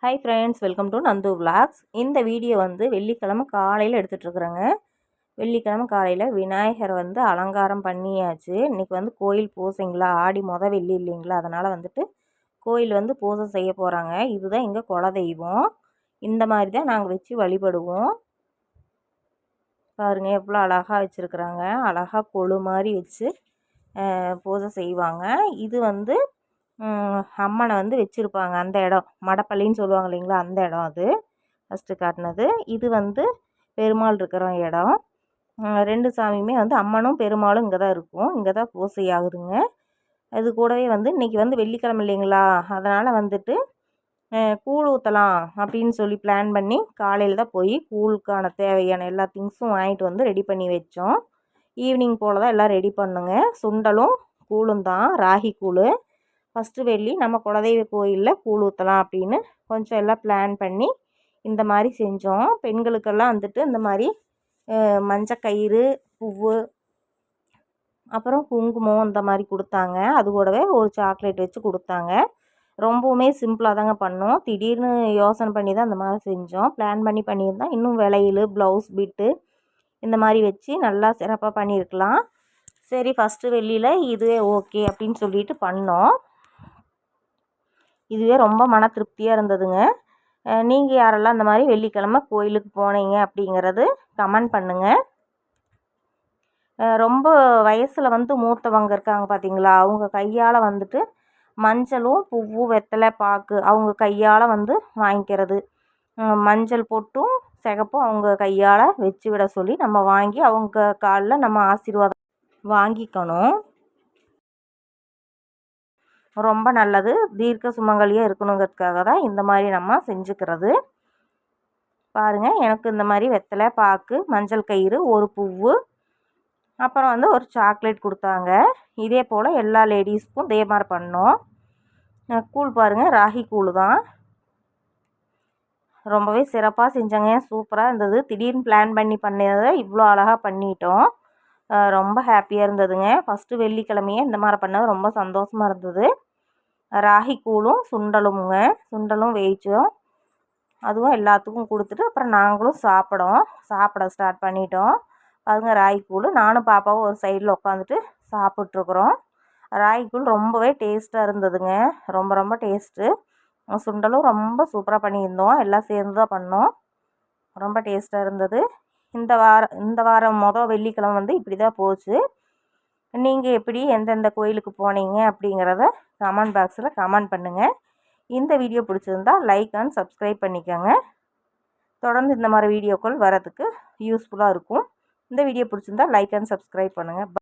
Hi friends, welcome to Nandu vlogs. இந்த video வந்து வெள்ளிக்கிழமை காலையில் எடுத்துகிட்ருக்குறேங்க. வெள்ளிக்கிழமை காலையில் விநாயகரை வந்து அலங்காரம் பண்ணியாச்சு. இன்றைக்கி வந்து கோயில் பூசைங்களா, ஆடி வெள்ளி இல்லைங்களா, அதனால் வந்துட்டு கோயில் வந்து பூஜை செய்ய போகிறாங்க. இதுதான் எங்கள் குலதெய்வம். இந்த மாதிரி தான் நாங்கள் வச்சு வழிபடுவோம். பாருங்கள் எவ்வளோ அழகாக வச்சுருக்குறாங்க. அழகாக கொழு மாதிரி வச்சு பூஜை செய்வாங்க. இது வந்து அம்மனை வந்து வச்சுருப்பாங்க. அந்த இடம் மடப்பள்ளின்னு சொல்லுவாங்க இல்லைங்களா, அந்த இடம் அது ஃபஸ்ட்டு காட்டினது. இது வந்து பெருமாள் இருக்கிற இடம். ரெண்டு சாமியுமே வந்து அம்மனும் பெருமாளும் இங்கே தான் இருக்கும். இங்கே தான் பூசை ஆகுதுங்க. அது கூடவே வந்து இன்றைக்கி வந்து வெள்ளிக்கிழமை இல்லைங்களா, அதனால் வந்துட்டு கூழ் ஊற்றலாம் அப்படின்னு சொல்லி பிளான் பண்ணி காலையில் தான் போய் கூழுக்கான தேவையான எல்லா திங்ஸும் வாங்கிட்டு வந்து ரெடி பண்ணி வச்சோம். ஈவினிங் போல் தான் எல்லாம் ரெடி பண்ணுங்க. சுண்டலும் கூழும் தான், ராகி கூழ். ஃபஸ்ட்டு வெள்ளி நம்ம குலதெய்வ கோயிலில் கூழ் ஊற்றலாம் அப்படின்னு கொஞ்சம் எல்லாம் பிளான் பண்ணி இந்த மாதிரி செஞ்சோம். பெண்களுக்கெல்லாம் வந்துட்டு இந்த மாதிரி மஞ்சக்கயிறு, பூவு, அப்புறம் குங்குமம் இந்த மாதிரி கொடுத்தாங்க. அது கூடவே ஒரு சாக்லேட் வச்சு கொடுத்தாங்க. ரொம்பவுமே சிம்பிளாக தாங்க பண்ணோம். திடீர்னு யோசனை பண்ணி தான் இந்த மாதிரி செஞ்சோம். பிளான் பண்ணி பண்ணியிருந்தோம் இன்னும் வளையல், ப்ளவுஸ் பிட்டு இந்த மாதிரி வச்சு நல்லா சிறப்பாக பண்ணியிருக்கலாம். சரி, ஃபஸ்ட்டு வெள்ளியில் இதுவே ஓகே அப்படின்னு சொல்லிட்டு பண்ணோம். இதுவே ரொம்ப மன திருப்தியாக இருந்ததுங்க. நீங்கள் யாரெல்லாம் இந்த மாதிரி வெள்ளிக்கிழமை கோயிலுக்கு போனீங்க அப்படிங்கிறது கமெண்ட் பண்ணுங்கள். ரொம்ப வயசில் வந்து மூத்தவங்க இருக்காங்க பார்த்தீங்களா, அவங்க கையால் வந்துட்டு மஞ்சளும் பூவு, வெத்தலை பாக்கு அவங்க கையால் வந்து வாங்கிக்கிறது. மஞ்சள் பொட்டும் சிகப்பும் அவங்க கையால் வச்சு விட சொல்லி நம்ம வாங்கி அவங்க காலில் நம்ம ஆசீர்வாதம் வாங்கிக்கணும். ரொம்ப நல்லது. தீர்க்க சுமங்கலியாக இருக்கணுங்கிறதுக்காக தான் இந்த மாதிரி நம்ம செஞ்சுக்கிறது. பாருங்கள், எனக்கு இந்த மாதிரி வெத்தலை பாக்கு, மஞ்சள் கயிறு, ஒரு பூவு, அப்புறம் வந்து ஒரு சாக்லேட் கொடுத்தாங்க. இதே போல் எல்லா லேடிஸ்க்கும் இதே மாதிரி பண்ணோம். கூழ் பாருங்கள், ராகி கூழ் தான். ரொம்பவே சிறப்பாக செஞ்சங்க. சூப்பராக இருந்தது. திடீர்னு பிளான் பண்ணி பண்ணதை இவ்வளோ அழகாக பண்ணிட்டோம். ரொம்ப ஹாப்பியாக இருந்ததுங்க. ஃபஸ்ட்டு வெள்ளிக்கிழமையே இந்த மாதிரி பண்ணது ரொம்ப சந்தோஷமாக இருந்தது. ராகி கூழும் சுண்டலுமுங்க. சுண்டலும் வேய்ச்சோம். அதுவும் எல்லாத்துக்கும் கொடுத்துட்டு அப்புறம் நாங்களும் சாப்பிட ஸ்டார்ட் பண்ணிட்டோம். அதுங்க ராகி கூழ் நானும் பாப்பாவும் ஒரு சைடில் உட்காந்துட்டு சாப்பிட்ருக்குறோம். ராகி கூழ் ரொம்பவே டேஸ்ட்டாக இருந்ததுங்க. ரொம்ப ரொம்ப டேஸ்ட்டு. சுண்டலும் ரொம்ப சூப்பராக பண்ணியிருந்தோம். எல்லாம் சேர்ந்து தான் பண்ணோம். ரொம்ப டேஸ்ட்டாக இருந்தது. இந்த வாரம் வெள்ளிக்கிழமை வந்து இப்படி தான் போச்சு. நீங்கள் எப்படி எந்தெந்த கோயிலுக்கு போனீங்க அப்படிங்கிறத கமெண்ட் பாக்ஸில் கமெண்ட் பண்ணுங்கள். இந்த வீடியோ பிடிச்சிருந்தா லைக் அண்ட் சப்ஸ்கிரைப் பண்ணிக்கோங்க. தொடர்ந்து இந்த மாதிரி வீடியோக்கள் வரதுக்கு யூஸ்ஃபுல்லாக இருக்கும். இந்த வீடியோ பிடிச்சிருந்தா லைக் அண்ட் சப்ஸ்கிரைப் பண்ணுங்கள்.